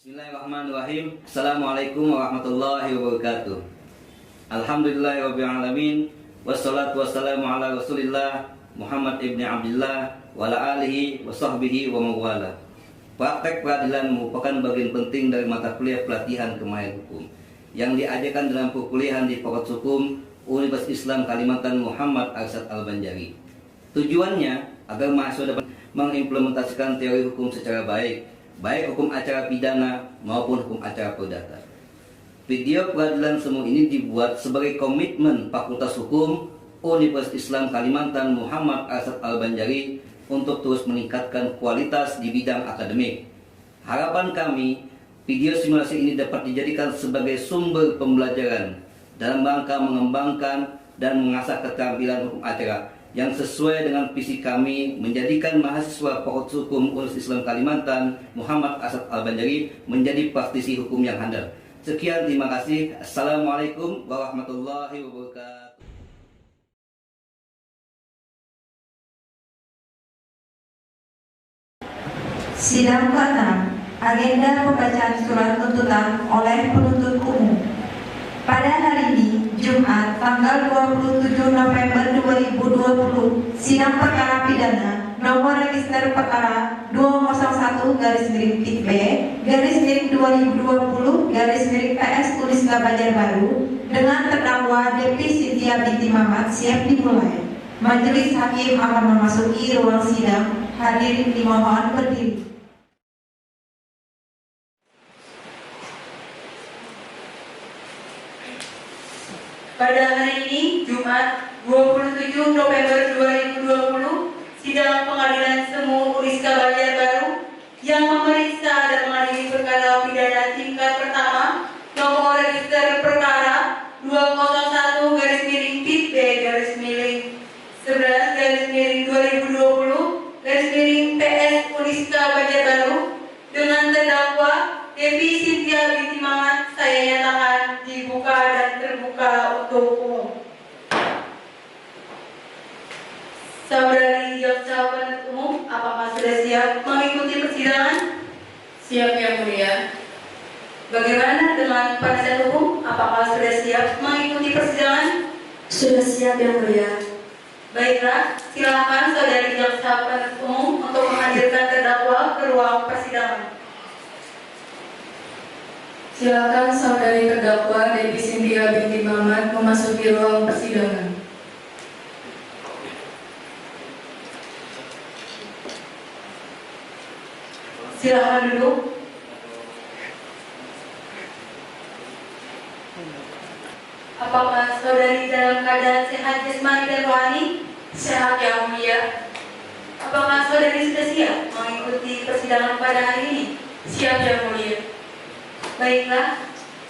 Bismillahirrahmanirrahim. Assalamualaikum warahmatullahi wabarakatuh. Alhamdulillahirrabbilalamin. Wassalatu wassalamu ala rasulillah Muhammad ibn Abdillah wa ala alihi wa sahbihi wa mawala. Praktek peradilan merupakan bagian penting dari mata kuliah pelatihan kemahir hukum yang diajarkan dalam perkuliahan di Fakultas Hukum Universitas Islam Kalimantan Muhammad Arsyad Al-Banjari. Tujuannya agar mahasiswa dapat mengimplementasikan teori hukum secara baik hukum acara pidana maupun hukum acara perdata. Video peradilan semu ini dibuat sebagai komitmen Fakultas Hukum Universitas Islam Kalimantan Muhammad Arsyad Al-Banjari untuk terus meningkatkan kualitas di bidang akademik. Harapan kami, video simulasi ini dapat dijadikan sebagai sumber pembelajaran dalam rangka mengembangkan dan mengasah keterampilan hukum acara yang sesuai dengan visi kami menjadikan mahasiswa Fakultas Hukum Universitas Islam Kalimantan Muhammad Arsyad Al-Banjari menjadi praktisi hukum yang handal. Sekian, terima kasih. Assalamualaikum warahmatullahi wabarakatuh. Sidang ke-6, agenda pembacaan surat tuntutan oleh penuntut umum. Pada hari ini, Jumat, tanggal 27 November 2020, sidang perkara pidana nomor register perkara 201-B/2020-PS Uniska Banjarbaru dengan terdakwa Devi Cynthia binti Mamat siap dimulai. Majelis Hakim akan memasuki ruang sidang. Hadirin dimohon berdiri. Pada hari ini, Jumat 27 November 2020, sidang pengadilan semu Uniska Banjarbaru yang memeriksa dan mengadili perkara pidana tingkat pertama nomor register perkara 201-11-2020-PS Uniska Banjarbaru dengan terdakwa Devi Cynthia binti Mamat saya nyatakan dibuka dan terbuka untuk umum. Saudari jaksa penuntut umum, apakah sudah siap mengikuti persidangan? Siap, Yang Mulia. Bagaimana dengan penasihat hukum? Apakah sudah siap mengikuti persidangan? Sudah siap, Yang Mulia. Baiklah, silakan saudari jaksa penuntut umum untuk menghadirkan terdakwa ke ruang persidangan. Silakan saudari terdakwa Devi Cynthia binti Mamat memasuki ruang persidangan. Silakan duduk. Apakah saudari dalam keadaan sehat jasmani dan rohani? Sehat, Yang Mulia. Apakah saudari sudah siap mengikuti persidangan pada hari ini? Siap, Yang Mulia. Baiklah,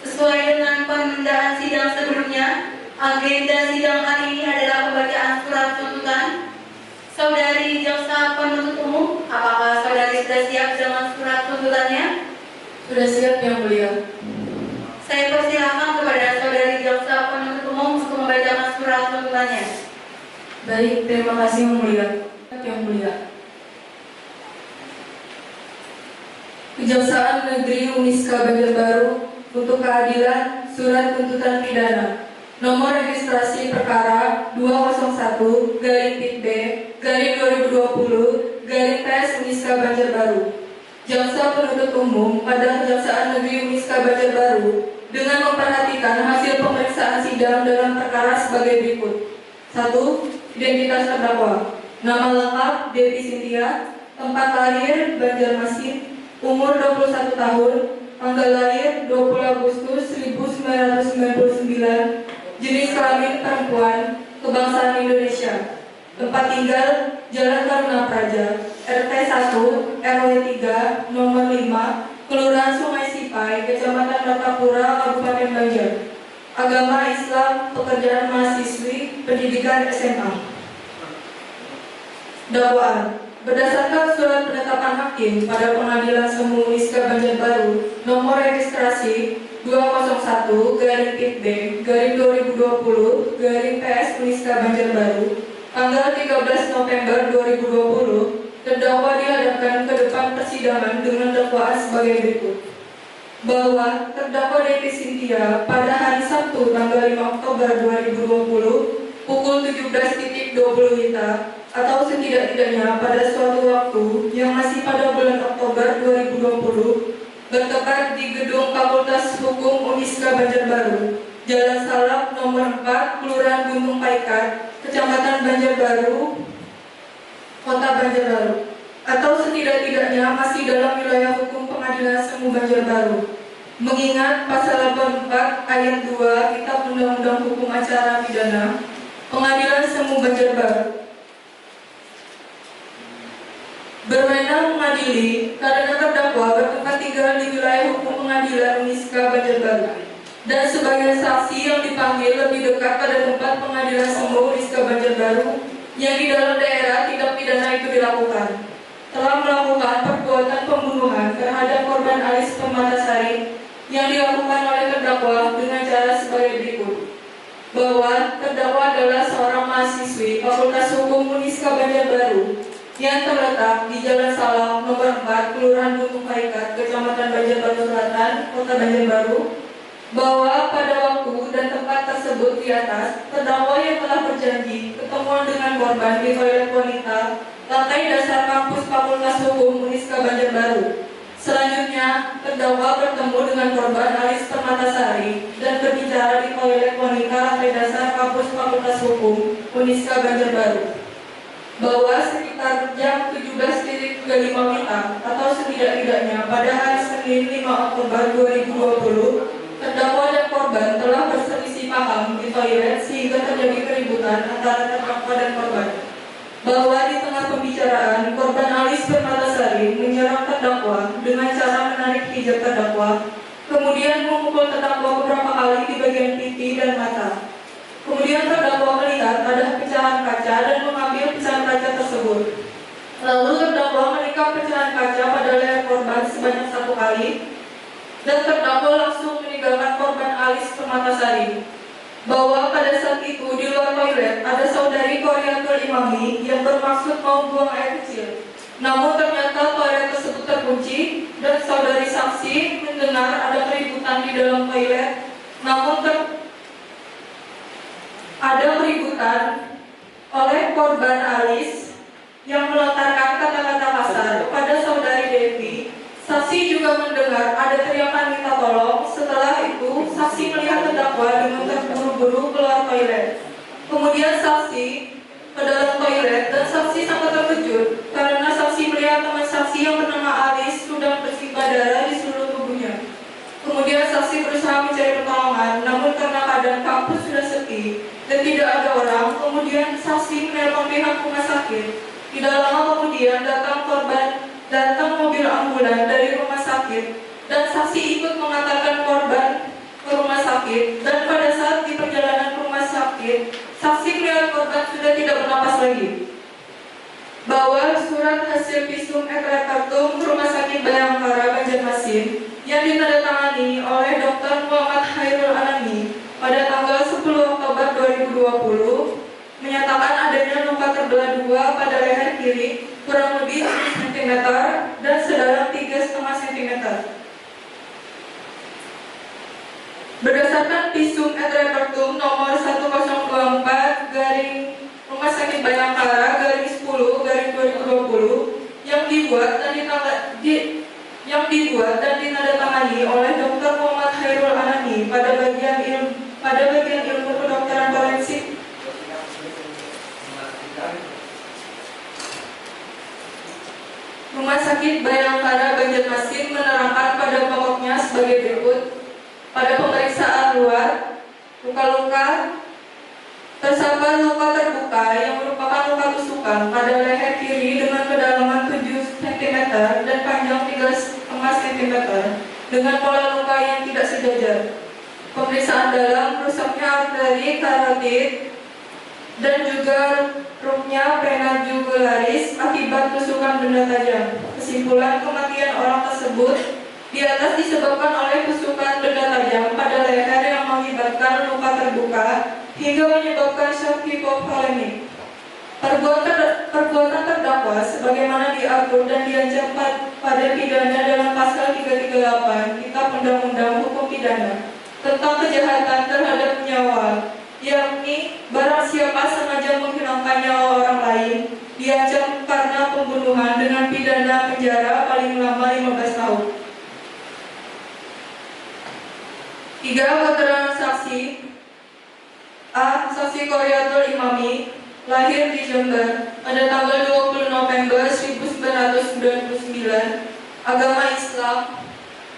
sesuai dengan penundaan sidang sebelumnya, agenda sidang hari ini adalah pembacaan surat tuntutan. Saudari jaksa penuntut umum, apakah saudari sudah siap dengan surat tuntutannya? Sudah siap, Yang Mulia. Saya persilakan kepada saudari jaksa penuntut umum untuk membacakan surat tuntutannya. Baik, terima kasih, Yang Mulia. Yang Mulia. Kejaksaan Negeri Uniska Banjarbaru untuk keadilan surat tuntutan pidana nomor registrasi perkara 201-B/2020-PS Uniska Banjarbaru. Jaksa penuntut umum pada Kejaksaan Negeri Uniska Banjarbaru dengan memperhatikan hasil pemeriksaan sidang dalam perkara sebagai berikut. 1. Identitas terdakwa. Nama lengkap Devi Cynthia, tempat lahir Banjarmasin, umur 21 tahun, tanggal lahir 20 Agustus 1999, jenis kelamin perempuan, kebangsaan Indonesia. Tempat tinggal Jalan Taruna Praja, RT 1, RW 3, nomor 5, Kelurahan Sungai Sipai, Kecamatan Martapura, Kabupaten Banjar. Agama Islam, pekerjaan mahasiswi, pendidikan SMA. Dakwaan. Berdasarkan surat penetapan hakim pada pengadilan semu Uniska Banjarbaru nomor registrasi 201-B/2020-PS Uniska Banjarbaru tanggal 13 November 2020, terdakwa dihadapkan ke depan persidangan dengan dakwaan sebagai berikut. bahwa terdakwa Devi Cynthia pada hari Sabtu tanggal 5 Oktober 2020 pukul 17.20 WITA atau setidak-tidaknya pada suatu waktu yang masih pada bulan Oktober 2020 bertempat di gedung Fakultas Hukum Uniska Banjarbaru, Jalan Salak nomor 4, Kelurahan Gunung Paikat, Kecamatan Banjarbaru, Kota Banjarbaru, atau setidak-tidaknya masih dalam wilayah hukum Pengadilan Semu Banjarbaru. Mengingat pasal 84 ayat 2 Kitab Undang-Undang Hukum Acara Pidana, Pengadilan Semu Banjarbaru berwenang mengadili karena terdakwa bertempat tinggal di wilayah hukum Pengadilan Uniska Banjarbaru dan sebagai saksi yang dipanggil lebih dekat pada tempat Pengadilan Semu Uniska Banjarbaru yang di dalam daerah tindak pidana itu dilakukan, telah melakukan perbuatan pembunuhan terhadap korban Alis Permatasari yang dilakukan oleh terdakwa dengan cara sebagai berikut. Bahwa terdakwa adalah seorang mahasiswi Fakultas Hukum Uniska Banjarbaru yang terletak di Jalan Salak nomor 4, Kelurahan Gunung Paikat, Kecamatan Banjarbaru Selatan, Kota Banjarbaru, bahwa pada waktu dan tempat tersebut di atas, terdakwa yang telah berjanji ketemuan dengan korban di toilet wanita lantai dasar kampus Fakultas Hukum Uniska Banjarbaru. Selanjutnya, terdakwa bertemu dengan korban Alis Permatasari dan berbicara di toilet wanita lantai dasar kampus Fakultas Hukum Uniska Banjarbaru. Bahwa sekitar jam 17.35 WITA atau setidak-tidaknya pada hari Senin 5 Oktober 2020, terdakwa dan korban telah berselisih paham di toilet sehingga terjadi keributan antara terdakwa dan korban. Bahwa di tengah pembicaraan, korban Alis Permatasari menyerang terdakwa dengan cara menarik hijab terdakwa, kemudian memukul terdakwa beberapa kali di bagian pipi dan mata. Kemudian terdakwa melihat ada pecahan kaca dan mengambil pecahan kaca tersebut. Lalu terdakwa menikam pecahan kaca pada leher korban sebanyak 1 kali dan terdakwa langsung meninggalkan korban Alis Permatasari. Bahwa pada saat itu di luar toilet ada saudari Koriatul Imami yang bermaksud mau buang air kecil. Namun ternyata toilet tersebut terkunci dan saudari saksi mendengar ada keributan di dalam toilet. Namun ada keributan oleh korban Alis yang melontarkan kata-kata kasar kepada saudari Devi. Saksi juga mendengar ada teriakan minta tolong. Setelah itu, saksi melihat terdakwa dengan terburu-buru keluar toilet. Kemudian saksi ke dalam toilet dan saksi sangat terkejut karena saksi melihat teman saksi yang bernama Alis sudah bersimbah darah di seluruh tubuhnya. Kemudian saksi berusaha mencari pertolongan, namun karena keadaan kampus sudah sepi dan tidak ada orang, kemudian saksi menelpon pihak rumah sakit. Tidak lama kemudian datang mobil ambulan dari rumah sakit dan saksi ikut mengantarkan korban ke rumah sakit. Dan pada saat di perjalanan ke rumah sakit, saksi melihat korban sudah tidak bernapas lagi. Bahwa surat hasil visum et repertum Rumah Sakit Bayangkara Banjarmasin yang ditandatangani oleh Dr. Muhammad Khairul Anami pada tanggal 10 Oktober 2020 menyatakan adanya luka terbelah 2 pada leher kiri kurang lebih 7 cm dan sedalam 3,5 cm. Berdasarkan visum et repertum nomor 1024 garing Rumah Sakit Bayangkara garing 10 garing 2020 yang dibuat dan ditandatangani oleh Dr. Muhammad Khairul Anami pada bagian ilmu kedokteran forensik Rumah Sakit Bayangkara Banjarmasin menerangkan pada pokoknya sebagai berikut. Pada pemeriksaan luar, luka-luka tersampar luka terbuka yang merupakan luka tusukan pada leher kiri dengan kedalaman 7 cm dan panjang 3,5 cm dengan pola luka yang tidak sejajar. Pemeriksaan dalam rusaknya arteri karotid dan juga rupnya vena jugularis akibat tusukan benda tajam. Kesimpulan kematian orang tersebut di atas disebabkan oleh tusukan benda tajam pada leher yang mengakibatkan luka terbuka hingga menyebabkan shock hipovolemik. Perbuatan terdakwa sebagaimana diatur dan pada pidana dalam pasal 338 Kitab Undang-Undang Hukum Pidana tentang kejahatan terhadap nyawa, yakni barang siapa sengaja menghilangkan nyawa orang lain diancam karena pembunuhan dengan pidana penjara paling lama 15 tahun. 3. Keterangan saksi. A. Saksi Koryatul Imami, lahir di Jember pada tanggal 20 November 1999, agama Islam,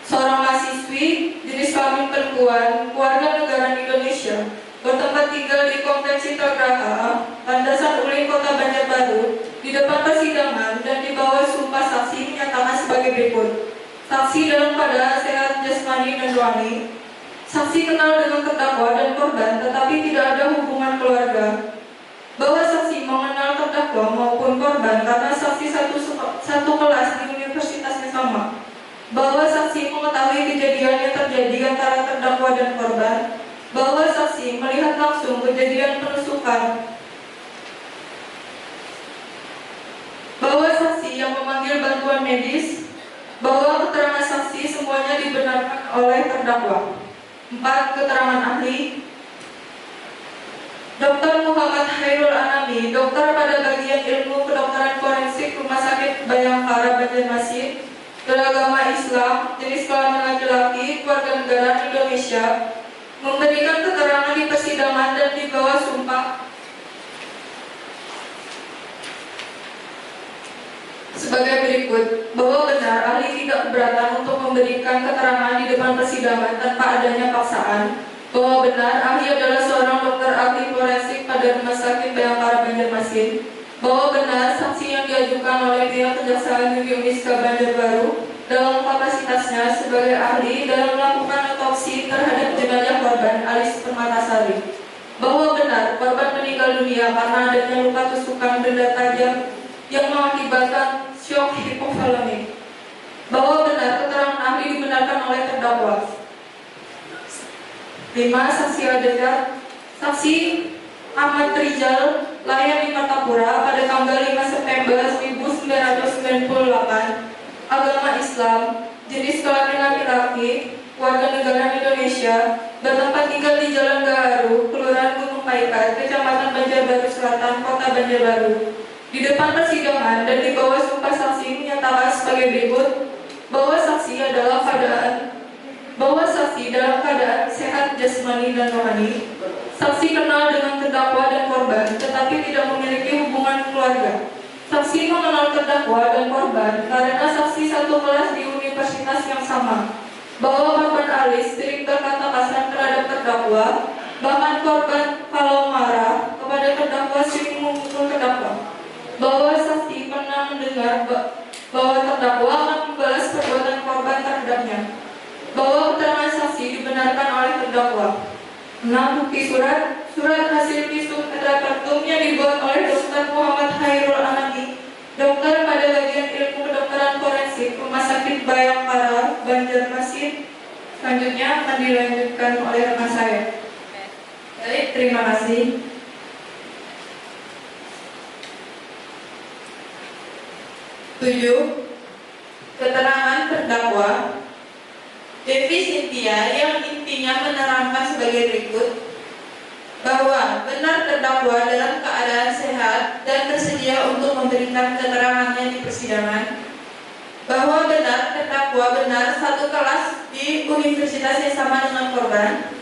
seorang mahasiswi, jenis kelamin perempuan, keluarga negara Indonesia, bertempat tinggal di Kompleks Citra Landasan Uling, Kota Banjarbaru. Di depan persidangan dan di bawah sumpah saksi menyatakan sebagai berikut. Saksi dalam keadaan sehat jasmani dan rohani. Saksi kenal dengan terdakwa dan korban, tetapi tidak ada hubungan keluarga. Bahwa saksi mengenal terdakwa maupun korban karena saksi satu kelas di universitas yang sama. Bahwa saksi mengetahui kejadian yang terjadi antara terdakwa dan korban. Bahwa saksi melihat langsung kejadian penusukan. Bahwa saksi yang memanggil bantuan medis. Bahwa keterangan saksi semuanya dibenarkan oleh terdakwa. 4. Keterangan ahli. Dr. Muhammad Khairul Anami, dokter pada bagian ilmu kedokteran forensik Rumah Sakit Bayangkara Banjarmasin, beragama Islam, jenis kelamin laki-laki, keluarga negara Indonesia, memberikan keterangan di persidangan dan di bawah sumpah sebagai berikut. Bahwa benar ahli tidak keberatan untuk memberikan keterangan di depan persidangan tanpa adanya paksaan. Bahwa benar ahli adalah seorang dokter ahli forensik pada Rumah Sakit Bayangkara Banjarmasin. Bahwa benar saksi yang diajukan oleh pihak Kejaksaan Negeri Uniska Banjarbaru dalam kapasitasnya sebagai ahli dalam melakukan otopsi terhadap jenazah korban Alis Permatasari. Bahwa benar korban meninggal dunia karena adanya luka tusukan benda tajam yang mengakibatkan syok hipovolemik. Bahwa benar keterangan ahli dibenarkan oleh terdakwa. 5. Saksi adegan. Saksi Ahmad Rizal, lahir di Martapura pada tanggal 5 September 1998, agama Islam, jenis kelamin laki-laki, warga negara Indonesia, bertempat tinggal di Jalan Gaharu, Kelurahan Gunung Paikat, Kecamatan Banjarbaru Selatan, Kota Banjarbaru. Di depan persidangan dan di bawah sumpah saksi menyatakan sebagai berikut. Bahwa saksi dalam keadaan sehat jasmani dan rohani. Saksi kenal dengan terdakwa dan korban, tetapi tidak memiliki hubungan keluarga. Saksi mengenal terdakwa dan korban karena saksi satu kelas di universitas yang sama. Bahwa korban Alis sering berkata kasar terhadap terdakwa, bahkan korban kalau marah kepada terdakwa sering memukul terdakwa. Bahwa saksi pernah mendengar bahwa terdakwa akan membalas perbuatan korban terhadapnya. Bahwa keterangan saksi dibenarkan oleh terdakwa. 6. Bukti surat. Surat hasil visum et repertum yang dibuat oleh Dr. Muhammad Khairul Anami, dokter pada bagian ilmu kedokteran forensik Rumah Sakit Bayangkara Banjarmasin. Selanjutnya akan dilanjutkan oleh rekan saya. Baik, terima kasih. 7. Keterangan terdakwa. Devi Cynthia yang intinya menerangkan sebagai berikut. Bahwa benar terdakwa dalam keadaan sehat dan bersedia untuk memberikan keterangannya di persidangan. Bahwa benar terdakwa satu kelas di universitas yang sama dengan korban.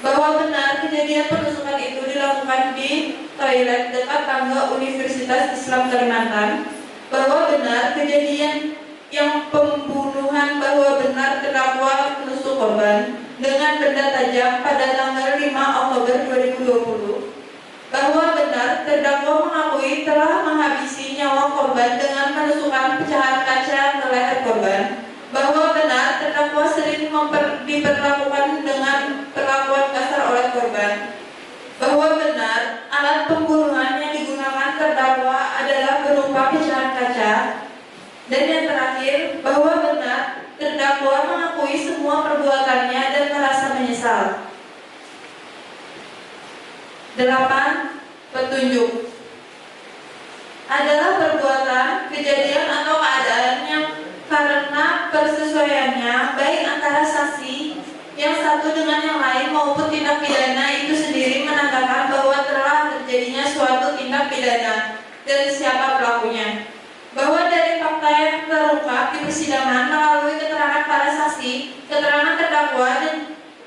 Bahwa benar kejadian penusukan itu dilakukan di toilet dekat tangga Universitas Islam Kalimantan. Bahwa benar kejadian yang pembunuhan, bahwa benar terdakwa menusuk korban dengan benda tajam pada tanggal 5 Oktober 2020. Bahwa benar terdakwa mengakui telah menghabisi nyawa korban dengan menusukan pecahan kaca ke leher korban. Bahwa benar terdakwa sering diperlakukan dengan perlakuan kasar oleh korban. Bahwa benar alat pembunuhan yang digunakan terdakwa adalah berupa pecahan kaca. Dan yang terakhir, bahwa benar terdakwa mengakui semua perbuatannya dan merasa menyesal. 8. Petunjuk adalah perbuatan, kejadian atau keadaan yang baik antara saksi yang satu dengan yang lain maupun tindak pidana itu sendiri menandakan bahwa telah terjadinya suatu tindak pidana dan siapa pelakunya. Bahwa dari fakta yang terungkap di persidangan melalui keterangan para saksi, keterangan terdakwa dan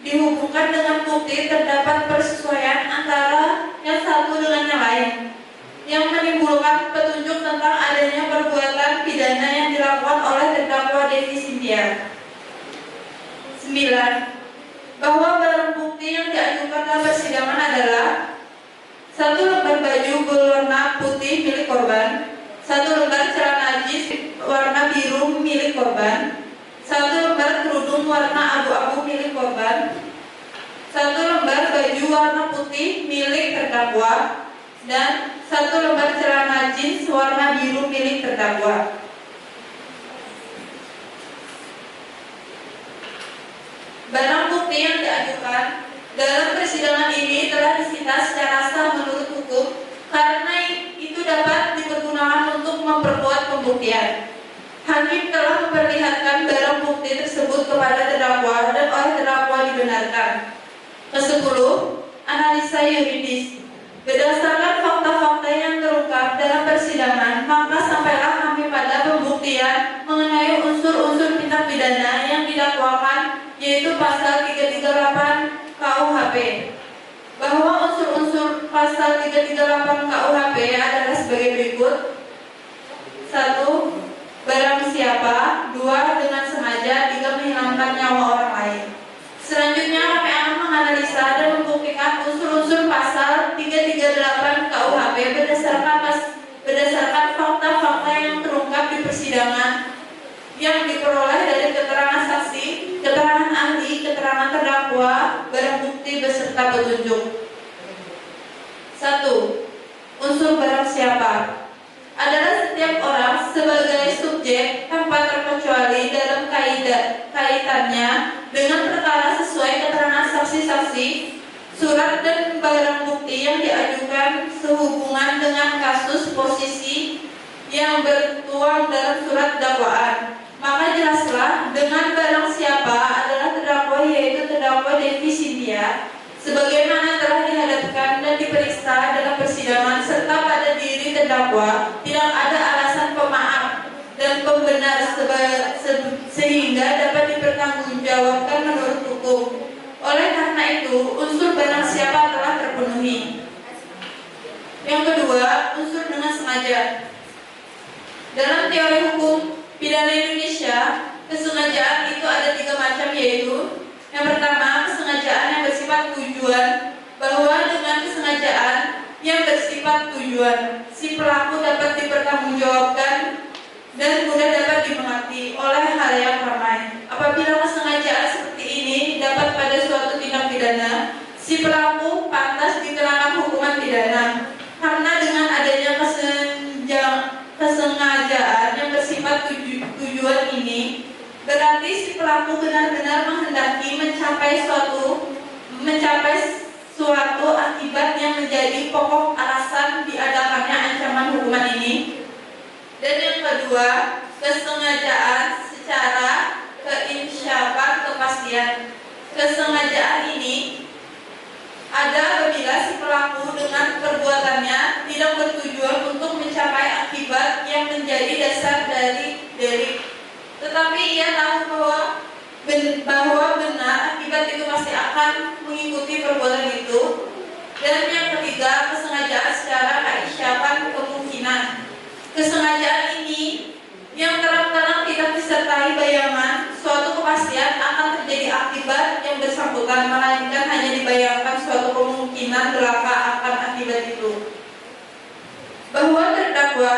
dihubungkan dengan bukti terdapat persesuaian antara yang satu dengan yang lain yang menimbulkan petunjuk tentang adanya perbuatan pidana yang dilakukan oleh terdakwa Devi Cynthia. 9. Bahwa barang bukti yang diajukan dalam persidangan adalah 1 lembar baju berwarna putih milik korban, 1 lembar celana jeans warna biru milik korban, 1 lembar kerudung warna abu-abu milik korban, 1 lembar baju warna putih milik terdakwa, dan 1 lembar celana jeans warna biru milik terdakwa. Barang bukti yang diajukan dalam persidangan ini telah disita secara sah menurut hukum karena itu dapat dipergunakan untuk memperkuat pembuktian. Hakim telah memperlihatkan barang bukti tersebut kepada terdakwa dan oleh terdakwa dibenarkan. Ke-10, analisa yuridis. Berdasarkan fakta-fakta yang terungkap dalam persidangan, maka sampailah kami pada pembuktian mengenai unsur-unsur tindak pidana yang didakwakan, yaitu pasal 338 KUHP. Bahwa unsur-unsur pasal 338 KUHP adalah sebagai berikut. 1. Barang siapa. 2. Dengan sengaja. 3. Menghilangkan nyawa orang lain. Selanjutnya kami akan menganalisa dan membuktikan unsur-unsur pasal 338 KUHP berdasarkan fakta-fakta yang terungkap di persidangan yang diperoleh dari keterangan saksi, keterangan ahli, keterangan terdakwa, barang bukti beserta petunjuk. 1. Unsur barang siapa adalah setiap orang sebagai subjek tanpa terkecuali dalam kaitannya dengan perkara sesuai keterangan saksi-saksi, surat dan barang bukti yang diajukan sehubungan dengan kasus posisi yang bertuang dalam surat dakwaan. Maka jelaslah dengan barang siapa adalah terdakwa, yaitu terdakwa Devi Cynthia, sebagaimana telah dihadapkan dan diperiksa dalam persidangan, serta pada diri terdakwa tidak ada alasan pemaaf dan pembenar sehingga dapat dipertanggungjawabkan menurut hukum. Oleh karena itu, unsur barang siapa telah terpenuhi. Yang kedua, unsur dengan sengaja. Dalam teori hukum pidana Indonesia, kesengajaan itu ada 3 macam, yaitu yang pertama, kesengajaan yang bersifat tujuan, bahwa dengan kesengajaan yang bersifat tujuan, si pelaku dapat dipertanggungjawabkan dan mudah dapat dimengerti oleh halayak ramai. Apabila kesengajaan seperti ini dapat pada suatu tindak pidana, si pelaku pantas dikenakan hukuman pidana. Karena dengan adanya kesengajaan yang bersifat tujuan ini, berarti si pelaku benar-benar menghendaki mencapai suatu akibat yang menjadi pokok alasan diadakannya ancaman hukuman ini. Dan yang kedua, kesengajaan secara keinsyafan kepastian. Kesengajaan ini ada apabila si pelaku dengan perbuatannya tidak bertujuan untuk mencapai akibat yang menjadi dasar dari delik, tetapi ia tahu bahwa benar akibat itu pasti akan mengikuti perbuatan itu. Dan yang ketiga, kesengajaan secara keinsyafan kemungkinan. Kesengajaan ini yang terang-terang tidak disertai bayangan suatu kepastian akan terjadi akibat yang bersangkutan, melainkan hanya dibayangkan suatu kemungkinan belaka akan akibat itu. Bahwa terdakwa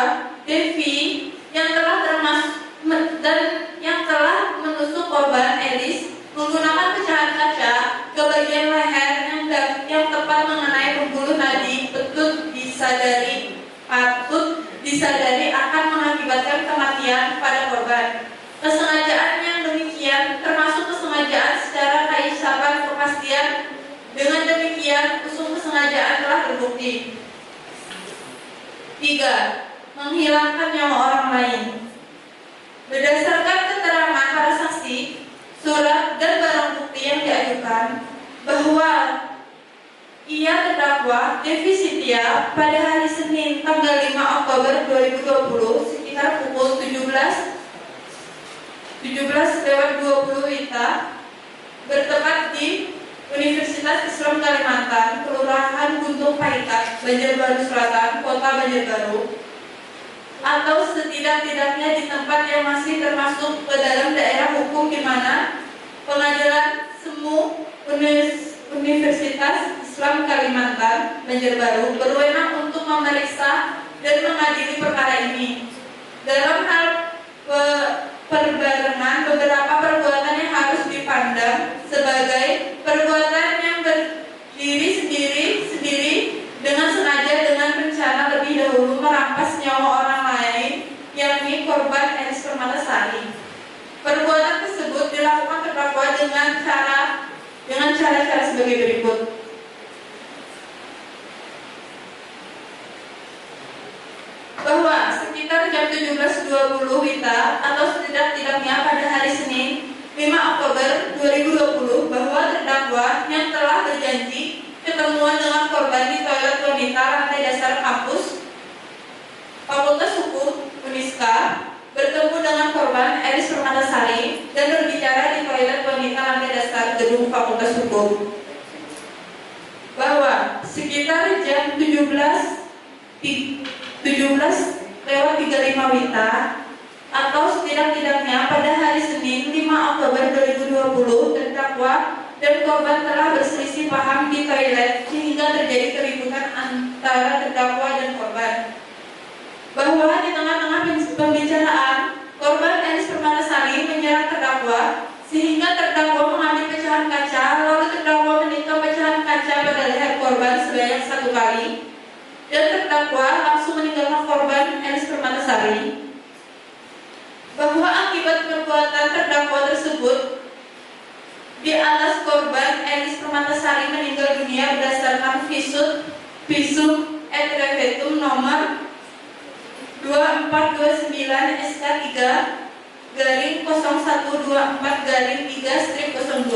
Devi yang telah menusuk korban Elis menggunakan pecahan kaca ke bagian leher yang tepat mengenai pembuluh nadi patut disadari akan mengakibatkan kematian pada korban. Kesengajaan yang demikian termasuk kesengajaan secara keinsyafan kepastian. Dengan demikian, unsur kesengajaan telah terbukti. 3. Menghilangkan nyawa orang lain. Berdasarkan keterangan para saksi, surat dan barang bukti yang diajukan bahwa ia terdakwa Devi Sitiya pada hari Senin tanggal 5 Oktober 2020 sekitar pukul 17:20 WITA bertempat di Universitas Islam Kalimantan, Kelurahan Guntung Paikat, Banjarbaru Selatan, Kota Banjarbaru, atau setidak-tidaknya di tempat yang masih termasuk ke dalam daerah hukum di mana Pengadilan Semu Universitas Islam Kalimantan, Banjarbaru berwenang untuk memeriksa dan mengadili perkara ini. Dalam hal perbarengan, beberapa perbuatan yang harus dipandang sebagai perbuatan yang berdiri sendiri dengan sengaja dengan rencana lebih dahulu merampas nyawa orang lain, yakni korban Elis Permatasari. Perbuatan tersebut dilakukan terdakwa dengan cara-cara sebagai berikut. Bahwa sekitar jam 17.20 WITA atau setidak-tidaknya pada hari Senin 5 Oktober 2020 bahwa terdakwa yang telah berjanji ketemuan dengan korban di toilet wanita lantai dasar kampus Fakultas Hukum Uniska bertemu dengan korban Elis Permatasari dan berbicara di toilet wanita lantai dasar gedung Fakultas Hukum. Bahwa sekitar jam 17:35 WITA atau setidak-tidaknya pada hari Senin 5 Oktober 2020 terdakwa dan korban telah berselisih paham di toilet sehingga terjadi keributan antara terdakwa dan korban. Bahwa di tengah-tengah pembicaraan korban Elis Permatasari menyerang terdakwa sehingga terdakwa mengambil pecahan kaca, lalu terdakwa menikam pecahan kaca pada leher korban sebanyak 1 kali dan terdakwa langsung meninggalkan korban Elis Permatasari. Bahwa akibat perbuatan terdakwa tersebut di atas korban Elis Permatasari meninggal dunia berdasarkan visum et repertum nomor 2429 SK3-0124-3/02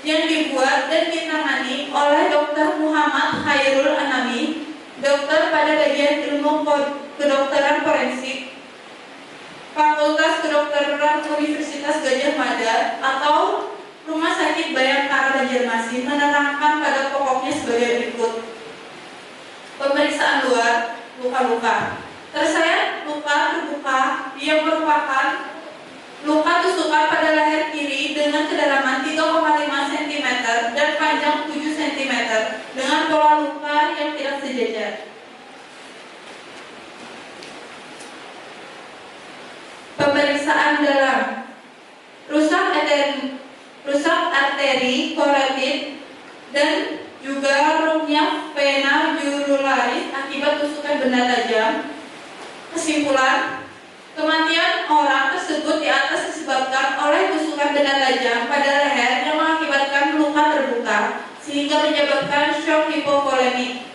yang dibuat dan ditangani oleh Dr. Muhammad Khairul Anami, dokter pada bagian ilmu kedokteran forensik Fakultas Kedokteran Universitas Gadjah Mada atau Rumah Sakit Bayangkara Banjarmasin menerangkan pada pokoknya sebagai berikut. Pemeriksaan luar, luka-luka. Tersayat luka terbuka yang merupakan luka tusukan pada leher kiri dengan kedalaman 3,5 cm dan panjang 7 cm dengan pola luka yang tidak sejajar. Pemeriksaan dalam. Rusak arteri korotik dan juga runyah vena jugularis akibat tusukan benda tajam. Kesimpulan, kematian orang tersebut di atas disebabkan oleh tusukan benda tajam pada leher yang mengakibatkan luka terbuka sehingga menyebabkan shock hipovolemik.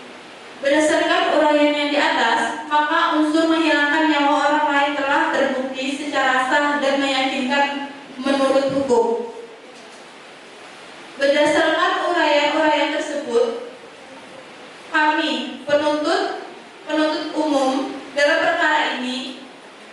Berdasarkan uraian yang di atas, maka unsur menghilangkan nyawa orang lain telah terbukti secara sah dan meyakinkan menurut hukum. Berdasarkan uraian-uraian tersebut, kami penuntut umum dalam perkara ini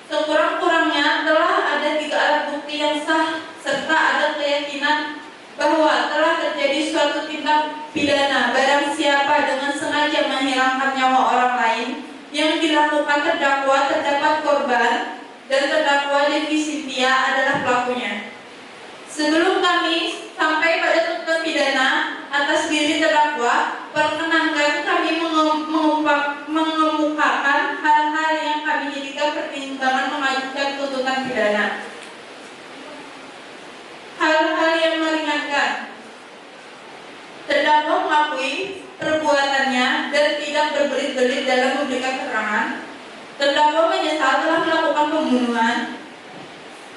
sekurang-kurangnya telah ada 3 alat bukti yang sah serta ada keyakinan bahwa telah terjadi suatu tindak pidana barang siapa dengan sengaja menghilangkan nyawa orang lain yang dilakukan terdakwa terdapat korban dan terdakwa Devi Sitiya adalah pelakunya. Sebelum kami sampai pada tuntutan pidana atas diri terdakwa, perkenankan kami mengemukakan hal-hal yang kami jadikan pertimbangan mengajukan tuntutan pidana. Hal-hal yang meringankan. Terdakwa mengakui perbuatannya dan tidak berbelit-belit dalam memberikan keterangan. Terdakwa menyesal telah melakukan pembunuhan.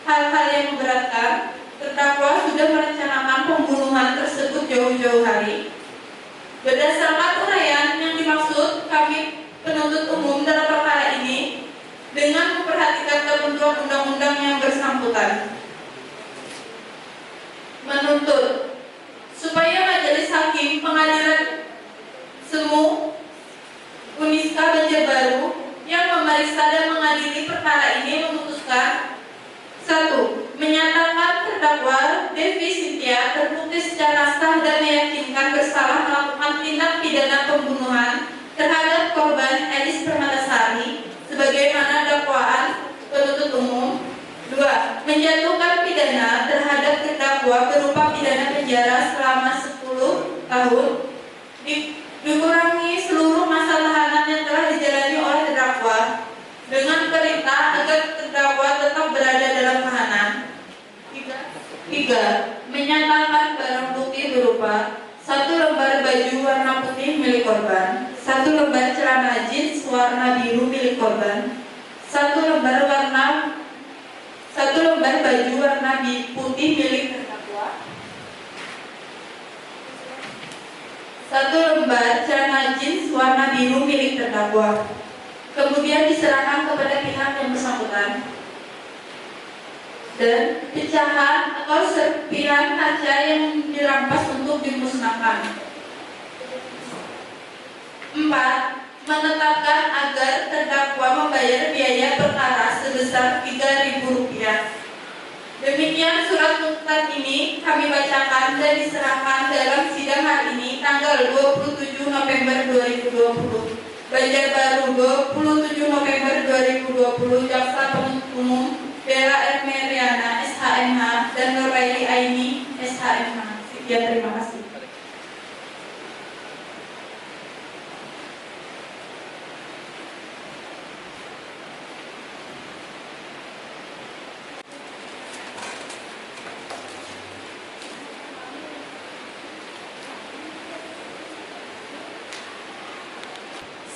Hal-hal yang memberatkan. Terdakwa sudah merencanakan pembunuhan tersebut jauh-jauh hari. Berdasarkan uraian yang dimaksud, kami penuntut umum dalam perkara ini dengan memperhatikan ketentuan undang-undang yang bersangkutan. melakukan tindak pidana pembunuhan terhadap korban Elis Permatasari sebagaimana dakwaan penuntut umum. 2. Menjatuhkan pidana terhadap terdakwa berupa pidana penjara selama 10 tahun dikurangi seluruh masa tahanan yang telah dijalani oleh terdakwa dengan perintah agar terdakwa tetap berada dalam tahanan. 3. Menyatakan barang bukti berupa 1 lembar baju warna putih milik korban, 1 lembar celana jeans warna biru milik korban, 1 lembar baju warna putih milik terdakwa, 1 lembar celana jeans warna biru milik terdakwa. Kemudian diserahkan kepada pihak yang bersangkutan. Dan pecahan atau serpihan kaca yang dirampas untuk dimusnahkan. 4. Menetapkan agar terdakwa membayar biaya perkara sebesar Rp3.000. Demikian surat tuntutan ini kami bacakan dan diserahkan dalam sidang hari ini tanggal 27 November 2020. Banjarbaru 27 November 2020. Jaksa Penuntut Umum Bella R. Meriana, SHMH, dan Nuraili Aini, SHMH. Sekian, terima kasih.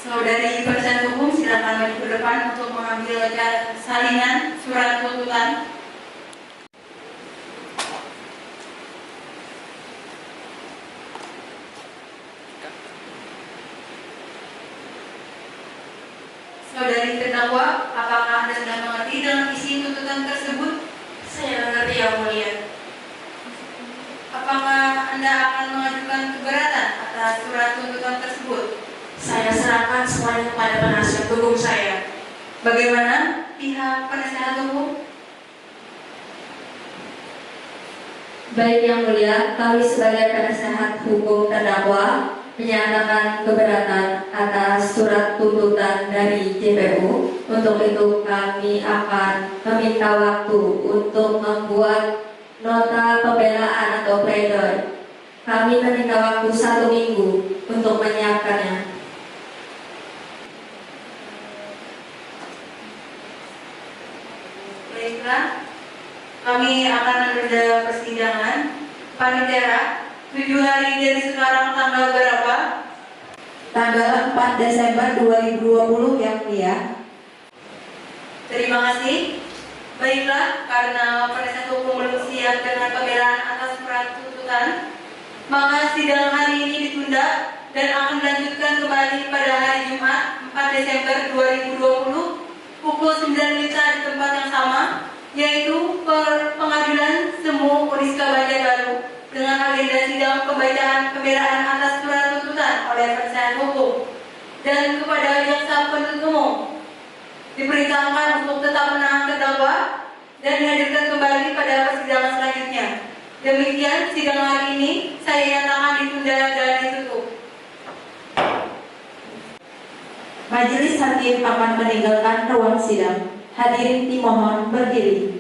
Saudari penasihat hukum, silakan maju ke depan untuk mengambil salinan surat tuntutan. Saudari terdakwa, apakah Anda sudah mengerti dengan isi tuntutan tersebut? Saya mengerti, Yang Mulia. Apakah Anda akan mengajukan keberatan atas surat tuntutan tersebut? Saya serahkan semuanya kepada penasihat hukum saya. Bagaimana pihak penasihat hukum? Baik Yang Mulia, kami sebagai penasehat hukum terdakwa menyatakan keberatan atas surat tuntutan dari JPU. Untuk itu kami akan meminta waktu untuk membuat nota pembelaan atau pledoi. Kami meminta waktu 1 minggu untuk menyiapkannya. Baiklah, kami akan menunda persidangan. Panitia, 7 hari dari sekarang tanggal berapa? Tanggal 4 Desember 2020 Yang Mulia. Terima kasih. Baiklah, karena penasihat hukum belum siap dengan pembelaan atas surat tuntutan, maka sidang hari ini ditunda dan akan dilanjutkan kembali pada hari Jumat 4 Desember 2020 pukul 9 WITA di tempat yang sama, yaitu Pengadilan Semu Uniska Banjarbaru, dengan agenda sidang pembacaan pembelaan atas surat tuntutan oleh penasihat hukum. Dan kepada jaksa penuntut umum diperintahkan untuk tetap menahan terdakwa dan dihadirkan kembali pada persidangan selanjutnya. Demikian sidang hari ini saya nyatakan ditunda dan ditutup. Majelis hakim akan meninggalkan ruang sidang. Hadirin dimohon berdiri.